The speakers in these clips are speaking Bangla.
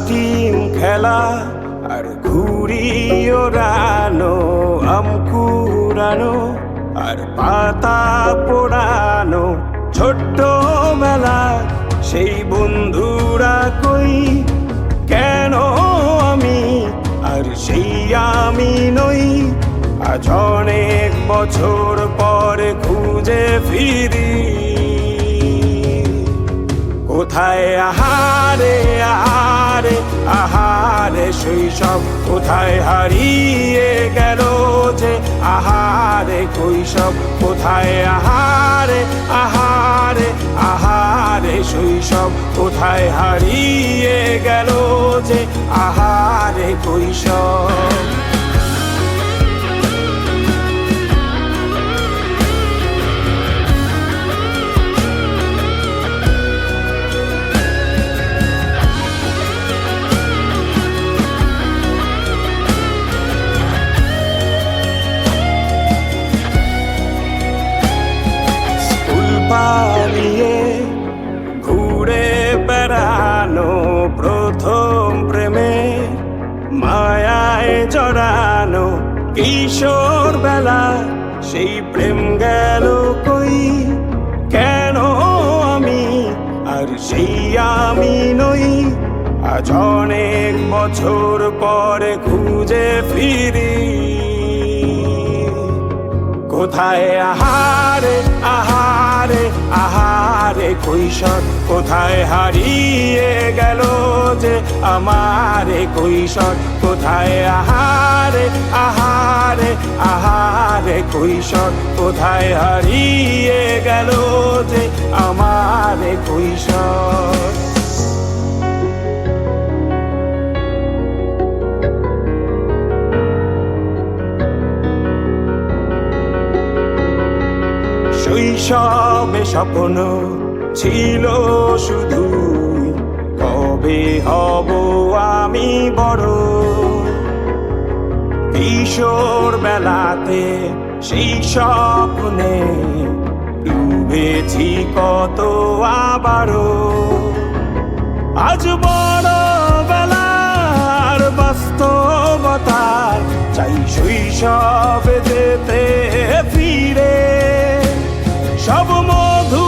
টিম খেলা আর ঘুড়ি ওড়ানো, আম কুড়ানো আর পাতা পোড়ানো, ছোট্ট মেলা সেই বন্ধুরা কই, কেন আমি আর সেই আমি নই। আজ অনেক বছর পরে খুঁজে ফিরি, কোথায় আহারে আহারে আহারে শৈশব, কোথায় হারিয়ে গেল যে আহারে কৈশব, কোথায় আহারে আহারে আহারে শৈশব, কোথায় হারিয়ে গেল যে আহারে কৈশব। পালিয়ে ঘুরে বেড়ানো, প্রথম প্রেমে মায়ায় জড়ানো, কিশোর বেলা সেই প্রেম গেল কই, কেন আমি আর সেই আমি নই। আজ অনেক বছর পরে খুঁজে ফিরি, কোথায় আহারে আহারে আহারে কৈশোর, কোথায় হারিয়ে গেল যে আমারে কৈশোর, কোথায় আহারে আহারে আহারে কৈশোর, কোথায় হারিয়ে গেল যে আমারে কৈশোর। শৈশবে স্বপ্ন ছিল শুধু, কবে হব আমি বড়। কিশোর বেলাতে সেই স্বপ্নে ডুবেছি কত আবারও, আজ বড় বেলার বাস্তবতার চাই শৈশবে যেতে ফিরে। সব মধু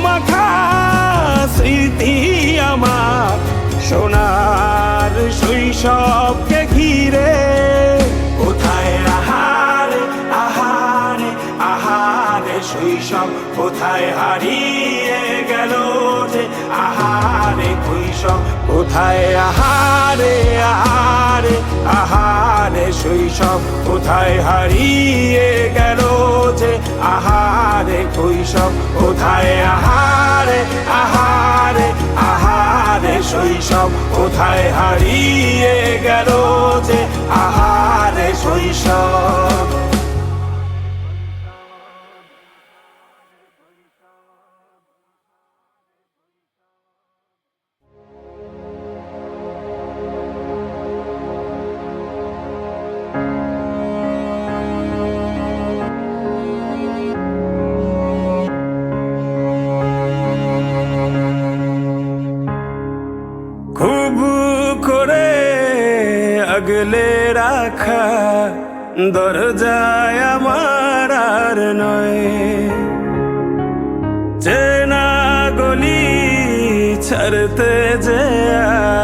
মাখা স্মৃতি আমার সোনার শৈশবকে ঘিরে, কোথায় আহারে আহারে আহারে শৈশব, কোথায় হারিয়ে গেল যে আহারে কৈশোর, কোথায় আহারে আহারে আহারে শৈশব, কোথায় হারিয়ে গেল যে আহারে কৈশোর, কোথায় আহারে আহারে আহারে শৈশব, কোথায় হারিয়ে গেল যে আহারে শৈশব। আগলে রাখা দরজায় আমার আর নয়, চেনা গলি ছাড়তে যে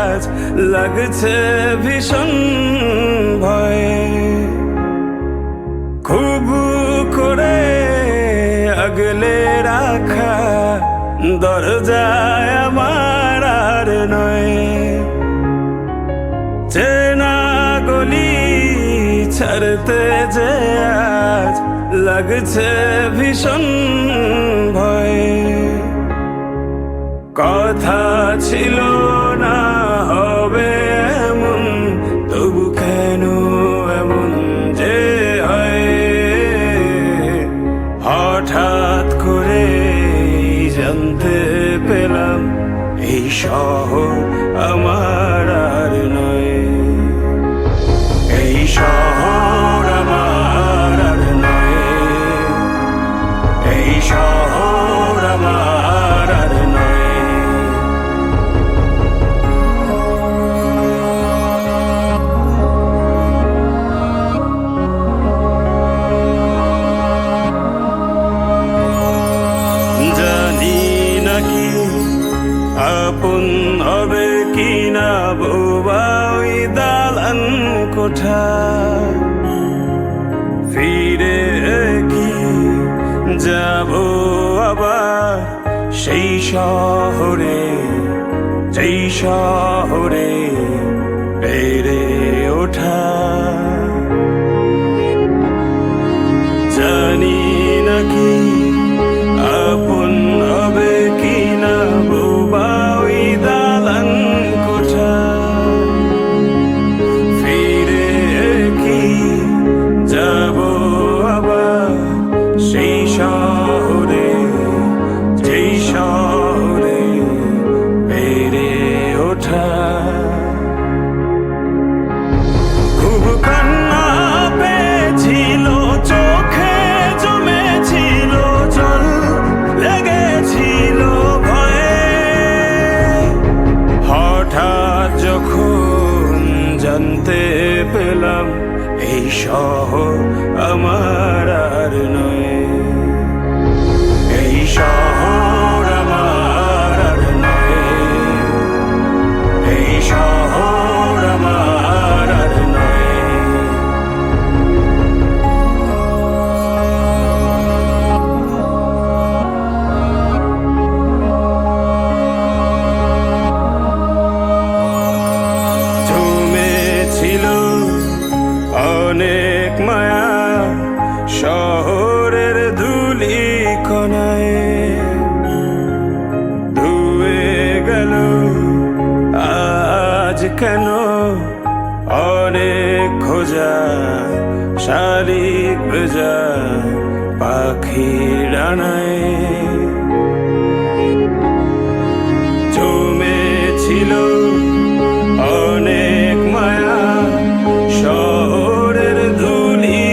আজ লাগছে ভীষণ ভয়। খুব করে আগলে রাখা দরজায় আমার আর নয়, চেনা গলি ছাড়তে যে আজ লাগছে ভীষণ ভয়। কথা ছিল না হবে এমন, তবু কেন এমন যে হয়, হঠাৎ করে জানতে পেলাম এই শহর আমার আর নয়, এই শহর আমার আর নয়, এই শহর আমার আর নয়। ওঠা ফিরে কি যাব আবার সেই শহরে যেই শহরে বেড়ে ওঠা জানি নাকি আপন হবে কি না বোবা ওই দালান কোঠা ফিরে কি যাব আবার সেই শহরে যেই শহরে বেড়ে ওঠা খুব কান্না পেয়েছিল চোখে জমেছিল জল লেগেছিল ভয়ে হঠাৎ যখন জানতে পেলাম এই শহর আমার আর নয় এই শহর আমার আর নয় এই শহর আমার আর নয় জমেছিল অনেক মায়া শহরের ধুলি কণায় ধুয়ে গেল আজ কেন অনেক খোঁজা শালিক ভেজা পাখির ডানায় জমেছিল অনেক মায়া শহরের ধুলি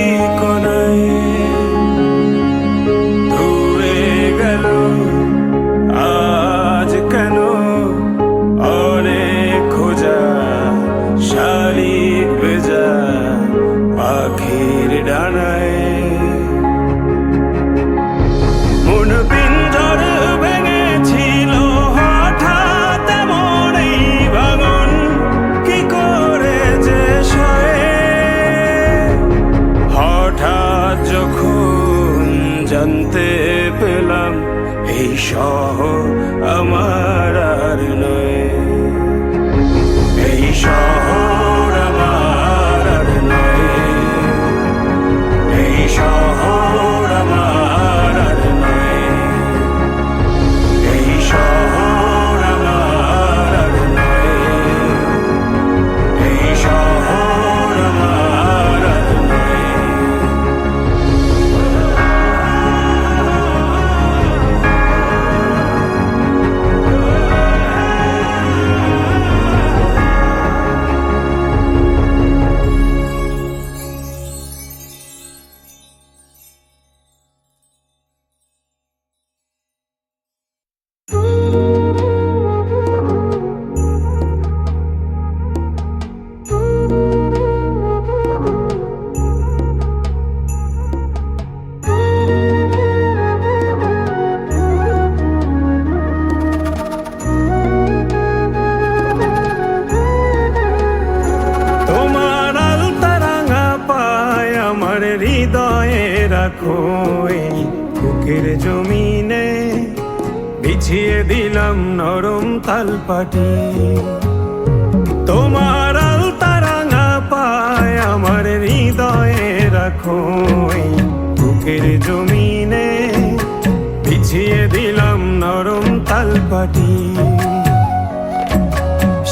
কণায় ধুয়ে গেল আজ কেন অনেক খোঁজা শালিক ভেজা পাখির ডানায় মন পিঞ্জর ভেঙেছিল হঠাৎ এমন এই ভাঙন কি করে যে সয়ে হঠাৎ যখন জানতে পেলাম এই শহর আমার আর নয় এই শহর আমার আর নয় এই শহর আমার আর নয় এই শহর আমার আর নয় এই শহর আমার আর নয় তোমার আলতা রাঙা পায় আমার হৃদয়ে রাখো এই বুকের জমিনে বিছিয়ে দিলাম নরম তালপাটি তোমার আলতা রাঙা পায় আমার হৃদয়ে রাখো এই বুকের জমিনে বিছিয়ে দিলাম নরম তালপাটি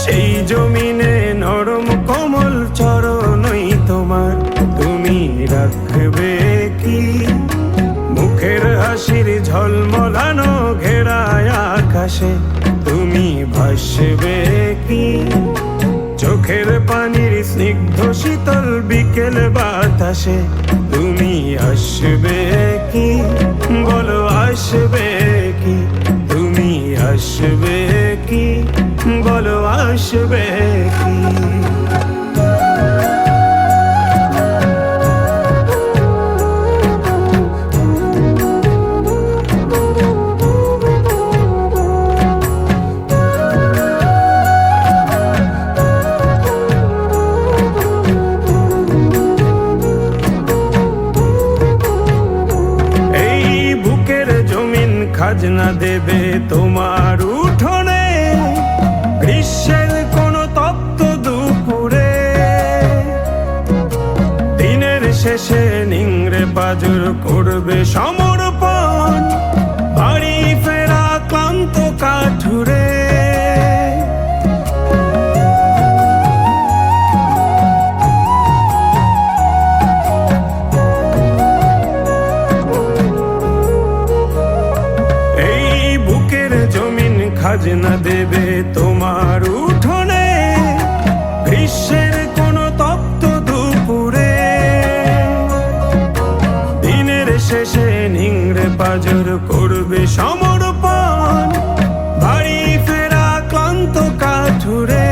সেই জমিনে নরম কোমল চরণই তোমার তুমি রাখবে কি মুখের হাসির ঝলমলানো ঘেরায় আকাশে তুমি ভাসবে কি চোখের পানির স্নিগ্ধ শীতল বিকেল বাতাসে তুমি আসবে কি বলো আসবে কি তুমি আসবে কি বলো আসবে কি খাজনা দেবে তোমার উঠোনে, গ্রীষ্মের কোনো তপ্ত দুপুরে। দিনের শেষে নিংড়ে বাজুর করবে সমর্পণ, বাড়ি ফেরা ক্লান্ত কাঠুরে। খাজনা দেবে তোমার উঠোনে, গ্রীষ্মের কোনো তপ্ত দুপুরে। দিনের শেষে নিংড়ে পাজর করবে সমর্পণ, বাড়ি ফেরা ক্লান্ত কাঠুরে।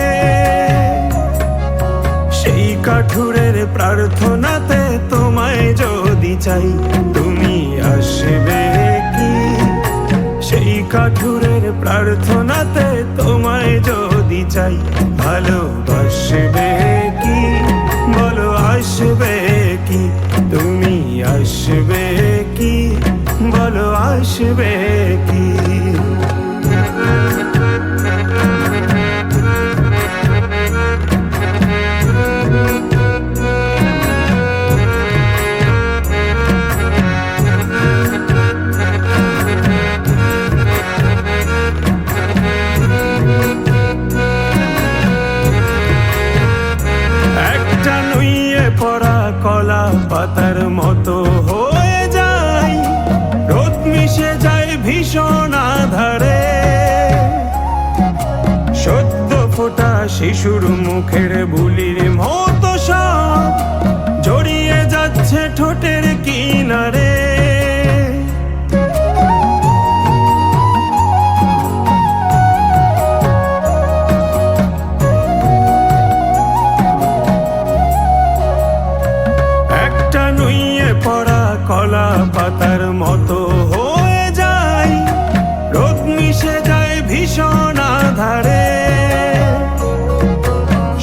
সেই কাঠুরের প্রার্থনাতে তোমায় যদি চাই, তুমি আসবে কি? সেই কাঠুরের প্রার্থনাতে তোমায় যদি চাই, ভালোবাসবে কি? বলো আসবে কি? তুমি আসবে কি? বলো আসবে কি? কলা পাতার মতো হয়ে যায়, রোদ মিশে যায় ভীষণ আধারে। সদ্য ফোটা শিশুর মুখের বুলির মতো সব জড়িয়ে যাচ্ছে ঠোঁটের কিনারে। কলা পাতার মতো হয়ে যায়, রোদ মিশে যায় ভীষণ আধারে।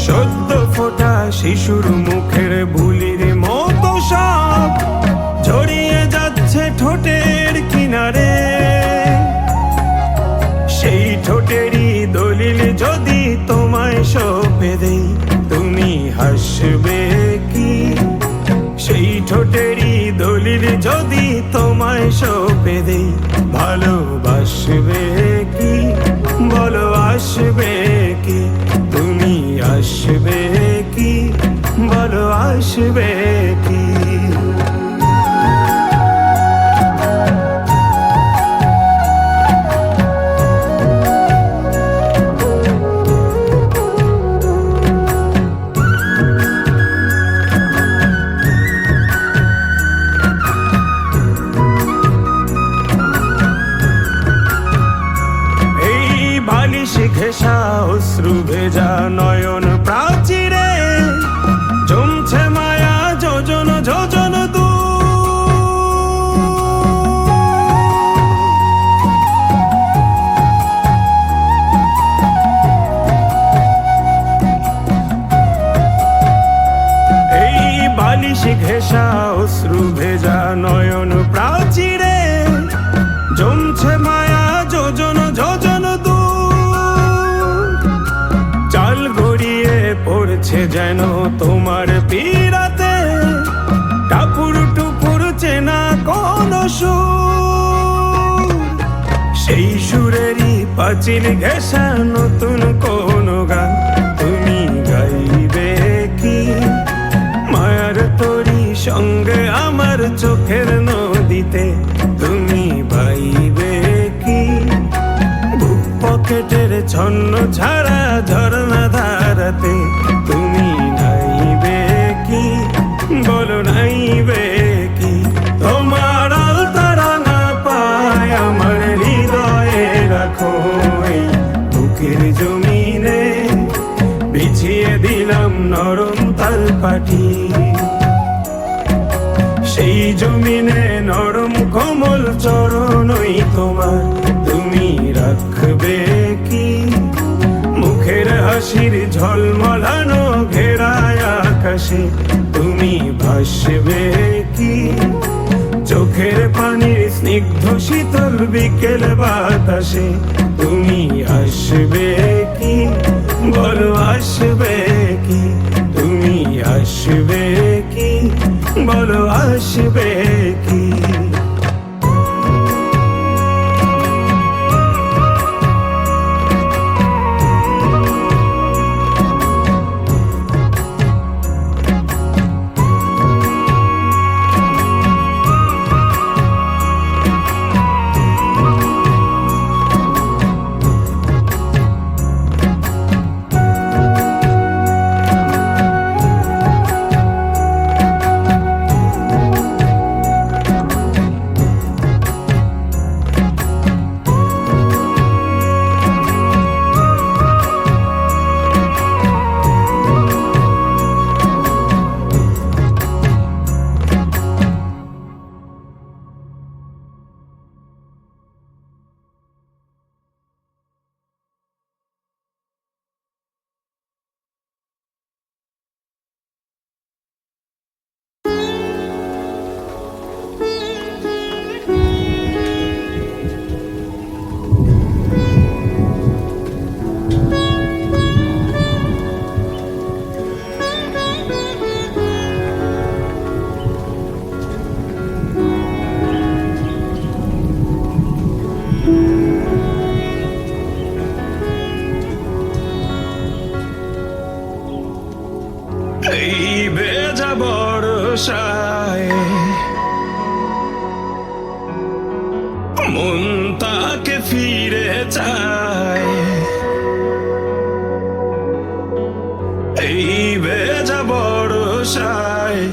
সদ্য ফোটা শিশুর মুখের বুলির মতো সব জড়িয়ে যাচ্ছে ঠোঁটের কিনারে। সেই ঠোঁটেরই দলিল যদি তোমায় সঁপে দেই, তুমি হাসবে কি? সেই ঠোঁটেরই দলিল যদি তোমায় সঁপে দেই, ভালোবাসবে কি? বলো আসবে কি? তুমি আসবে কি? বলো আসবে কি? ঘেঁষা অশ্রু ভেজা নয়ন প্রাচীরে জমছে মায়া যোজন যোজন দূর। এই বালিশ ঘেঁষা অশ্রু ভেজা নয়ন প্রাচীরে জমছে মায়া যোজন যোজন দূর। চাল গড়িয়ে পড়ছে যেন তোমার পীড়াতে, টাপুর টুপুর চেনা কোন সুর। সেই সুরেরই পাঁচিল ঘেঁষা নতুন কোন গান তুমি গাইবে কি? মায়ার তোরি সঙ্গে আমার চোখের নদীতে তুমি বাইবে কি? বুক পকেটের ছন্ন ছাড়া ঝর্ণা ধারাতে তুমি নাইবে কি? বলো নাইবে কি? তোমার আলতারা না পায় আমার হৃদয়ে রাখো, এই বুকের জমিনে বিছিয়ে দিলাম নরম তালপাটি। সেই জমিনে নরম কোমল চরণই তোমার, তুমি রাখবে কি? মুখের হাসির ঝলমলানো ঘেরায় আকাশে তুমি ভাসবে কি? চোখের পানির স্নিগ্ধ শীতল বিকেল বাতাসে তুমি আসবে কি, বলো আসবে কি, তুমি আসবে কি, বলো আসবে কি। এই ভেজা বর্ষায় মন তাকে ফিরে চায়, এই ভেজা বর্ষায়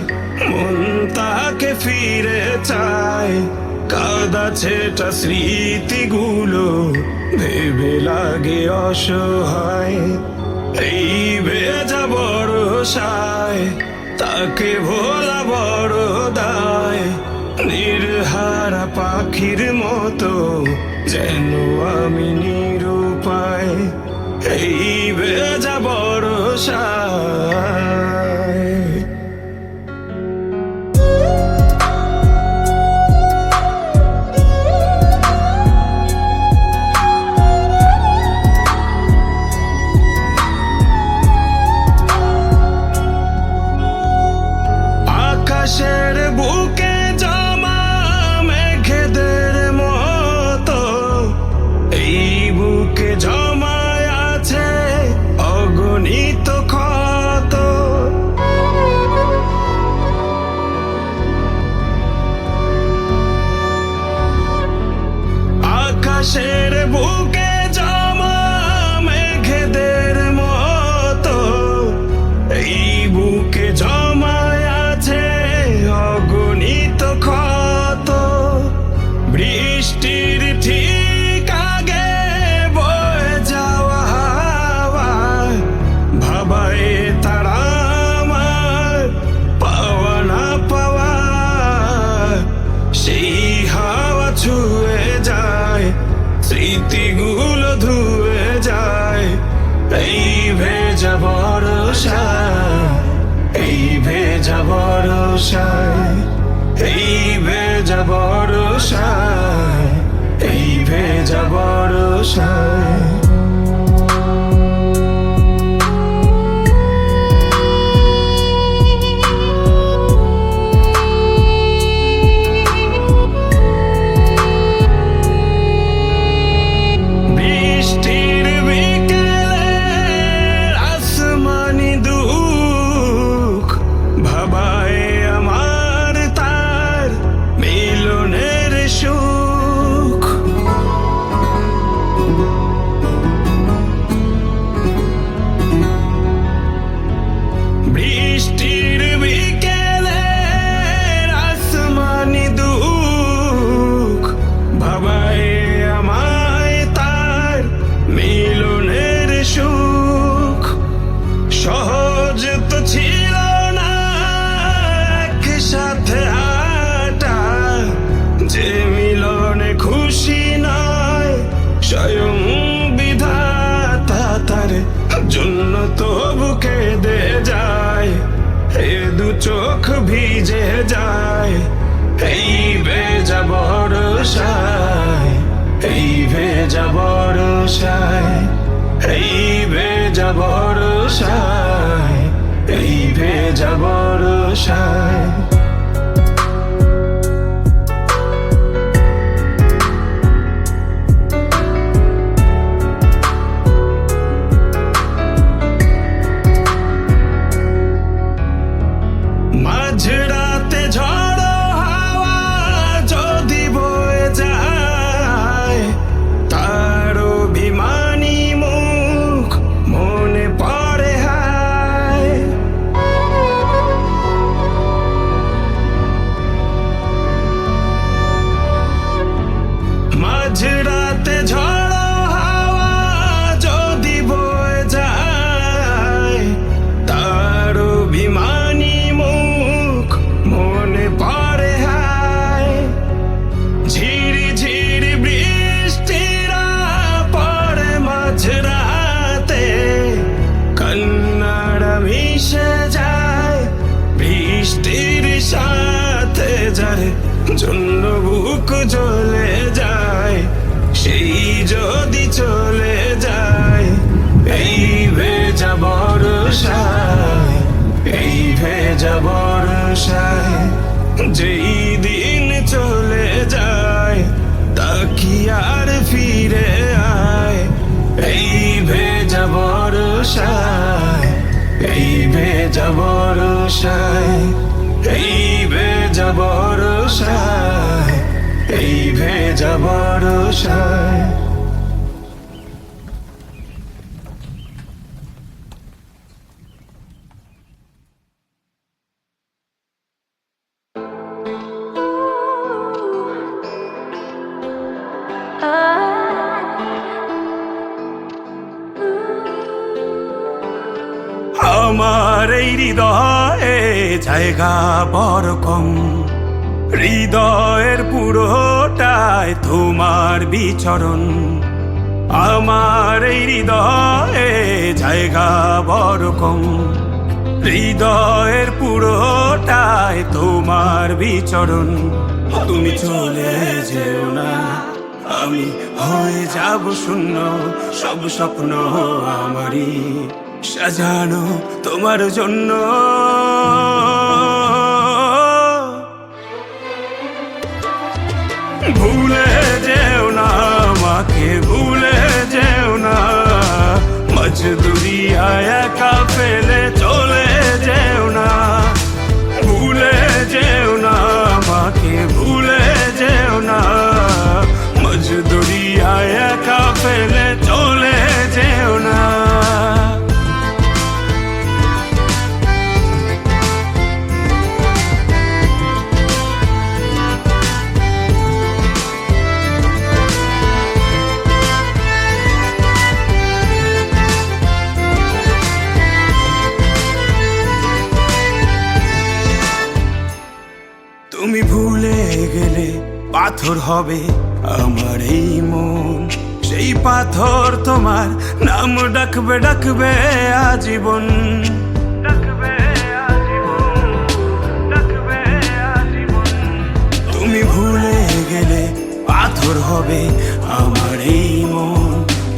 মন তাকে ফিরে চায়। কাদা ছেটা স্মৃতিগুলো ভেবে লাগে অসহায়, এই ভেজা বর্ষায় তাকে ভোলা বড় দায়। নির্হারা পাখির মতো যেন আমি নিরুপায়, এই ভেজা বর্ষায়। আকাশের বুকে জমা মেঘেদের মতো এই বুকে জমায় আছে অগণিত ক্ষত। আকাশের বুকে জমা মেঘেদের মতো এই বুকে জমায় আছে অগণিত ক্ষত। বৃষ্টির ঠিক আগে বয়ে যাওয়া হাওয়া ভাবায় তারা আমার পাওয়া না পাওয়া, সেই হাওয়া ছুঁয়ে যায় স্মৃতিগুলো ধুয়ে যায়। এই ভেজা বর্ষায়, এই ভেজা বর্ষায়, এই ভেজা বর্ষায়, এই ভেজা বর্ষায়। বৃষ্টির বিকেলে আসমানি দুঃখ ভাবায় আমার তার মিলনের সুখ। ভেজা বর্ষায়, এই ভেজা বর্ষায়, এই ভেজা বর্ষায়। মাঝরাতে ঝড়ো হাওয়া যদি বয়ে যায়, তার অভিমানী মুখ মনে পড়ে হায়। মাঝরাতে ঝড়ো হাওয়া যদি বয়ে যায়, তার অভিমানী মুখ মনে পড়ে হায়। ঝিরি ঝিরি বৃষ্টিরা পড়ে মাঝরাতে, কান্নারা মিশে যায় বৃষ্টির সাথে। যার জন্য বুক জ্বলে যায়, সেই যদি চলে যায়, এই ভেজা বর্ষায়, এই ভেজা বর্ষায়। যেই দিন চলে যায়, তা কি আর ফিরে আয়? এই ভেজা বর্ষায়, এই ভেজা বর্ষায়, এই ভেজা বর্ষায়, এই ভেজা বর্ষায়। আমার এই হৃদয়ে জায়গা বড় কম, হৃদয়ের পুরোটায় তোমার বিচরণ। আমার এই হৃদয়ে জায়গা বড় কম, হৃদয়ের পুরোটায় তোমার বিচরণ। তুমি চলে যেও না, আমি হয়ে যাব শূন্য। সব স্বপ্ন আমারই সাজানো তোমার জন্য। ভুলে যেও না আমাকে, ভুলে যেও না। মজদুরিয়ায় একা ফেলে চলে যেও না। ভুলে যেও না আমাকে, ভুলে যেও না। মজদুরিয়ায় একা ফেলে চলে যেও না। তুমি ভুলে গেলে পাথর হবে আমার এই মন। সেই পাথর তোমার নাম ডাকবে, ডাকবে আজীবন। তুমি ভুলে গেলে পাথর হবে আমার এই মন।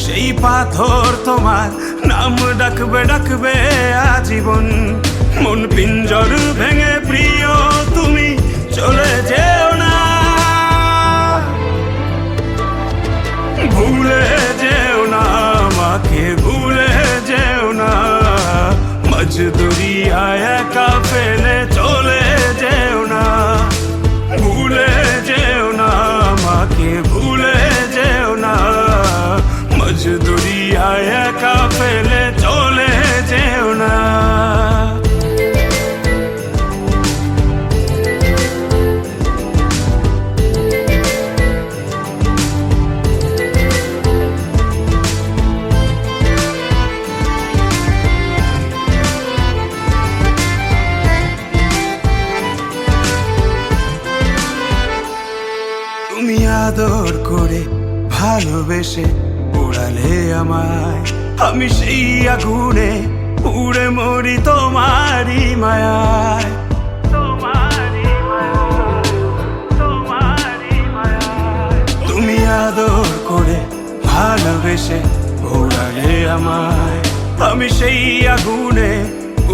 সেই পাথর তোমার নাম ডাকবে, ডাকবে আজীবন। মন পিঞ্জর ভেঙে প্রিয় তুমি চলে যেও না। ভুলে যেও না আমাকে, ভুলে যেও না। মজদুরিয়ায় একা ফেলে চলে যেও না। ভুলে যেও না আমাকে, ভুলে যেও না। মজদুরিয়ায় একা ফেলে চলে যেও না। তুমি আদর করে ভালোবেসে উড়ালে আমায়, আমি সেই আগুনে পুড়ে মরি তোমারই মায়ায়। তুমি আদর করে বলে আমায়, আমি সেই আগুনে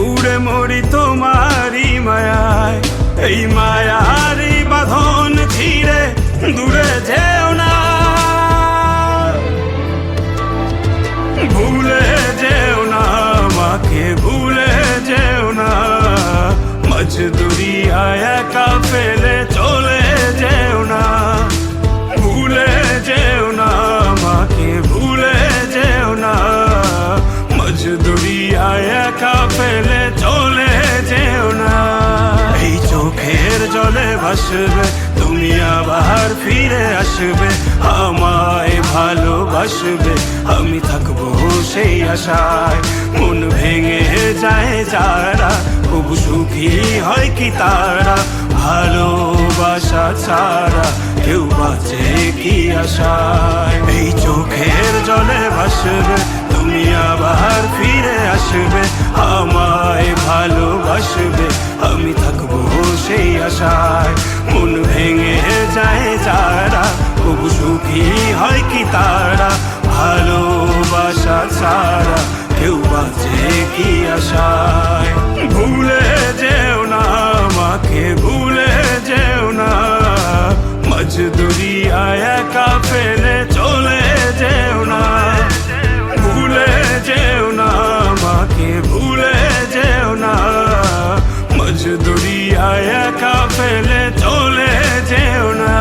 উড়ে মরি তোমারই মায়ায়। এই মায়ারই বাঁধন ছিঁড়ে দূরে যেও না, ভুলে যেও না আমাকে, ভুলে যেও না। মজদুরিয়ায় একা ফেলে চলে যেও না, ভুলে যেও না আমাকে, ভুলে যেও না। মজদুরিয়ায় একা ফেলে চলে যেও না। এই চোখের জলে ভাসবে তুমি, আবার ফিরে আসবে, আমায় ভালোবাসবে, আমি থাকবো সেই আশায়। মন ভেঙে যায় যারা, তবু সুখী হয় কি তারা, ভালোবাসা ছাড়া কেউ বাঁচে কি আশায়। এই চোখের জলে ভাসবে তুমি, আবার ফিরে আসবে, আমায় ভালোবাসবে, আমি থাকবো সেই আশায়। মন ভেঙে যায় যারা, তবু সুখী হয় কি তারা, ভালোবাসা ছাড়া কেউ বাঁচে কি আশায়। ভুলে যেও না আমাকে, ভুলে যেও না। মজদুরিয়ায় একা ফেলে চলে যেও না, ভুলে যেও না আমাকে, ভুলে যেও না। মজদুরিয়ায় একা ফেলে চলে যেও না।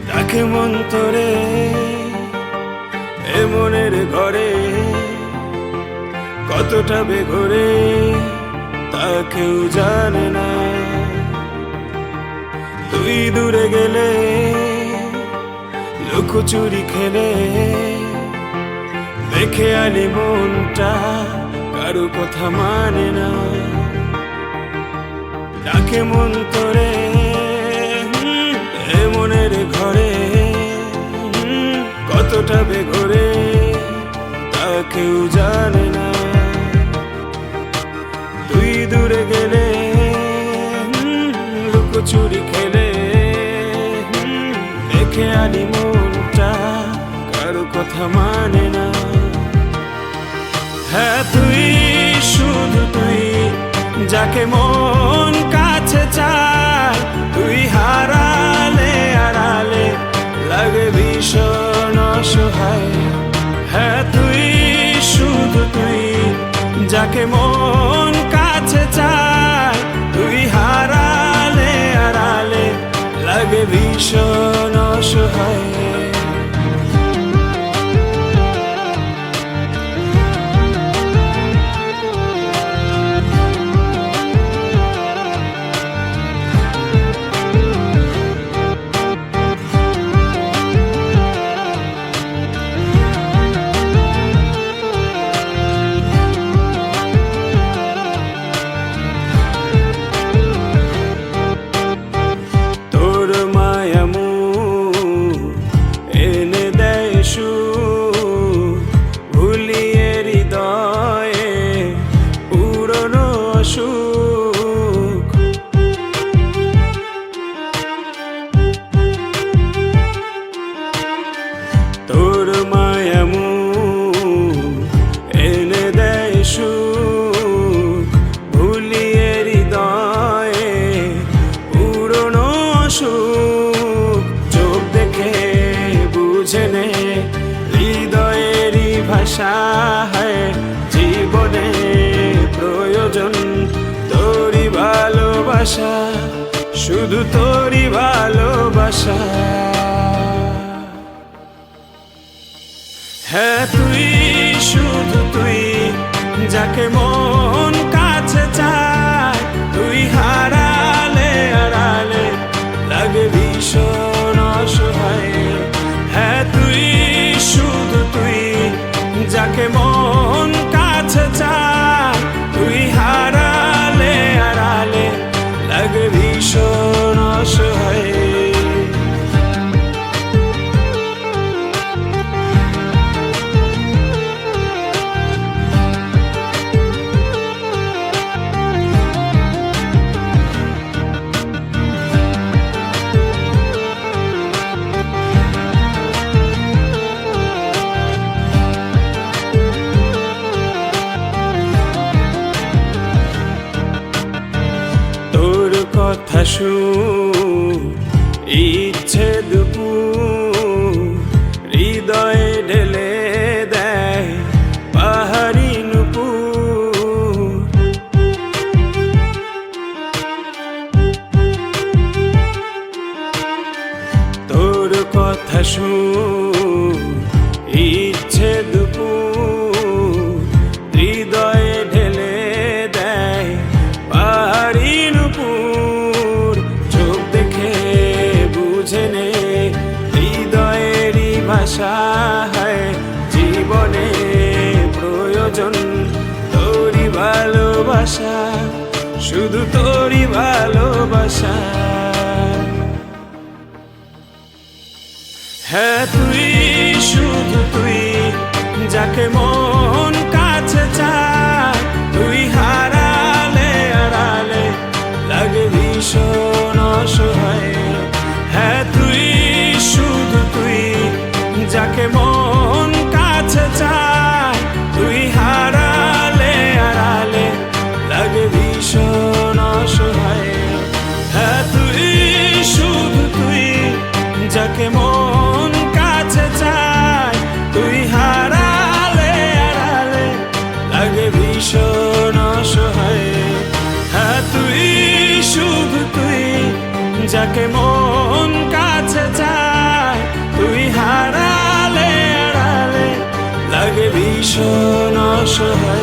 ডাকে মন তোরে এ মনের ঘরে, কতটা বেঘরে তা কেউ জানে না। তুই দূরে গেলে লুকোচুরি খেলে, দেখে আলি মনটা কারো কথা মানে না। ডাকে মন তোরে এ মনের ঘরে, কতটা বেঘরে তা কেউ জানে না। তুই দূরে গেলে লুকোচুরি খেলে, দেখে আলি মনটা কারো কথা মানে না। হ্যাঁ তুই, শুধু তুই, যাকে মন কাছে চায়, তুই হারালে আড়ালে লাগে ভীষণ অসহায়। হ্যাঁ তুই, শুধু তুই, যাকে মন কাছে চায়, তুই হারালে আড়ালে লাগে ভীষণ অসহায়। সুখ চোখ দেখে বুঝে নে, হৃদয়েরই ভালোবাসা, শুধু তোরই ভালোবাসা। হ্যাঁ তুই, শুধু তুই, যাকে মন কাছে চায়। তুই হারালে আড়ালে লাগে ভীষণ অসহায়। হ্যাঁ তুই, শুধু তুই, যাকে মন কাছে চায়। তুই হারালে আড়ালে লাগে ভীষণ অসহায়। কথা শুন, ইচ্ছে দুপুর হৃদয়ে ঢেলে দেয় পাহাড়ি নুপুর। তোর কথা শুন, ইচ্ছে দুপুর হৃদয়ে ঢেলে দেয় পাহাড়ি নুপুর। চোখ দেখে বুঝে নে হৃদয়েরই ভাষা, হয় জীবনে প্রয়োজন তোরই ভালোবাসা, শুধু তোরই ভালোবাসা। হ্যাঁ তুই, শুধু তুই, যাকে মন কাছে চায়। তুই হারালে আড়ালে লাগে ভীষণ অসহায়। হ্যাঁ তুই, শুধু তুই, যাকে মন কাছে চায়। তুই হারালে আড়ালে লাগে ভীষণ অসহায়। হ্যাঁ তুই, শুধু তুই, যাকে মন কাছে চায়। তুই হারালে আড়ালে লাগে ভীষণ অসহায়। হ্যাঁ তুই, শুধু তুই, যাকে মন কাছে চায়। তুই হারালে আড়ালে লাগে ভীষণ অসহায়।